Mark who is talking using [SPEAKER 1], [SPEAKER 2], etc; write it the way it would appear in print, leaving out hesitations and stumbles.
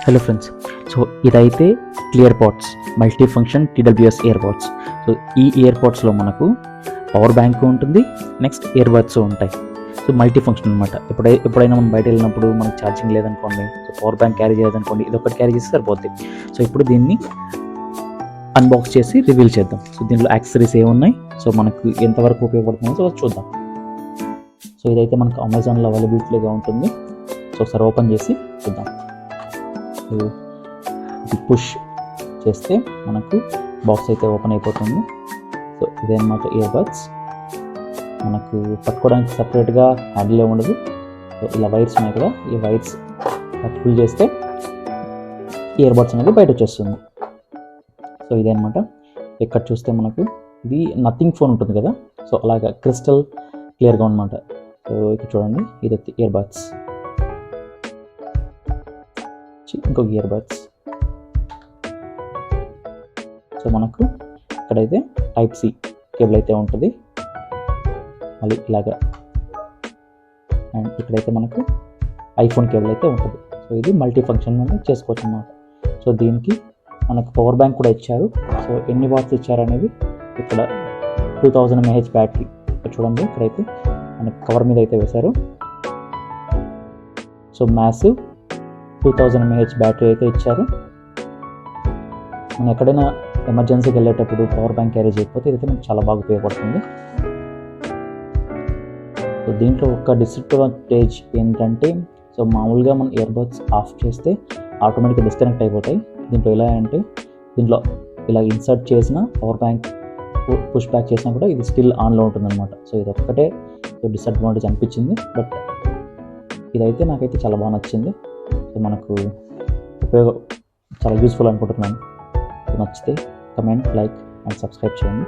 [SPEAKER 1] Hello friends, so ఇదైతే clear pods multi function TWS ear pods. So ఈ ear పాడ్స్లో మనకు పవర్ బ్యాంక్ ఉంటుంది, నెక్స్ట్ ఇయర్ బడ్స్ ఉంటాయి. సో మల్టీ ఫంక్షన్ అనమాట. ఎప్పుడైనా మనం బయట వెళ్ళినప్పుడు మనకు ఛార్జింగ్ లేదనుకోండి, సో పవర్ బ్యాంక్ క్యారీ చేయలేదనుకోండి, ఇది ఒకటి క్యారీ చేస్తే సరిపోద్ది. సో ఇప్పుడు దీన్ని అన్బాక్స్ చేసి రివీల్ చేద్దాం. సో దీంట్లో యాక్సెసరీస్ ఏమున్నాయి, సో మనకు ఎంతవరకు ఉపయోగపడుతుందో సో చూద్దాం. సో ఇదైతే మనకు అమెజాన్లో అవైలబిలిటీగా ఉంటుంది. సో ఒకసారి ఓపెన్ చేసి చూద్దాం. సో ఇది పుష్ చేస్తే మనకు బాక్స్ అయితే ఓపెన్ అయిపోతుంది. సో ఇదేమన్నమాట ఇయర్ బడ్స్. మనకు పట్టుకోవడానికి సపరేట్గా హ్యాండిల్ ఉండదు. సో ఇలా వైర్స్ ఉన్నాయి కదా, ఈ వైర్స్ పుల్ చేస్తే ఇయర్ బడ్స్ అనేది బయట వచ్చేస్తుంది. సో ఇదేనమాట. ఇక్కడ చూస్తే మనకు ఇది నథింగ్ ఫోన్ ఉంటుంది కదా, సో అలాగా క్రిస్టల్ క్లియర్గా అనమాట. సో ఇక్కడ చూడండి, ఇది ఇయర్ బడ్స్, ఇంకొక ఇయర్ బడ్స్. సో మనకు ఇక్కడైతే టైప్ సి కేబుల్ అయితే ఉంటుంది, మళ్ళీ ఇలాగా. అండ్ ఇక్కడైతే మనకు ఐఫోన్ కేబుల్ అయితే ఉంటుంది. సో ఇది మల్టీ ఫంక్షన్ చేసుకోవచ్చు అన్నమాట. సో దీనికి మనకు పవర్ బ్యాంక్ కూడా ఇచ్చారు. సో ఎన్ని వాట్స్ ఇచ్చారు అనేది ఇక్కడ 2000 mAh బ్యాటరీ ఇక్కడ చూడండి. ఇక్కడైతే మనకు కవర్ మీద అయితే వేశారు. సో మ్యాసివ్ 2000 mAh బ్యాటరీ అయితే ఇచ్చారు. మనం ఎక్కడైనా ఎమర్జెన్సీకి వెళ్ళేటప్పుడు పవర్ బ్యాంక్ క్యారీ చేయకపోతే ఇదైతే మనకు చాలా బాగా ఉపయోగపడుతుంది. సో దీంట్లో ఒక డిసడ్వాంటేజ్ ఏంటంటే, సో మామూలుగా మనం ఇయర్ బడ్స్ ఆఫ్ చేస్తే ఆటోమేటిక్గా డిస్కనెక్ట్ అయిపోతాయి. దీంట్లో ఎలా అంటే, దీంట్లో ఇలా ఇన్సర్ట్ చేసిన పవర్ బ్యాంక్ పుష్ బ్యాక్ చేసినా కూడా ఇది స్టిల్ ఆన్లో ఉంటుందన్నమాట. సో ఇది ఒక్కటే డిసడ్వాంటేజ్ అనిపించింది, బట్ ఇదైతే నాకైతే చాలా బాగా నచ్చింది. సో మనకు చాలా యూస్ఫుల్ అనుకుంటున్నాను. నచ్చితే కమెంట్, లైక్ అండ్ సబ్స్క్రైబ్ చేయండి.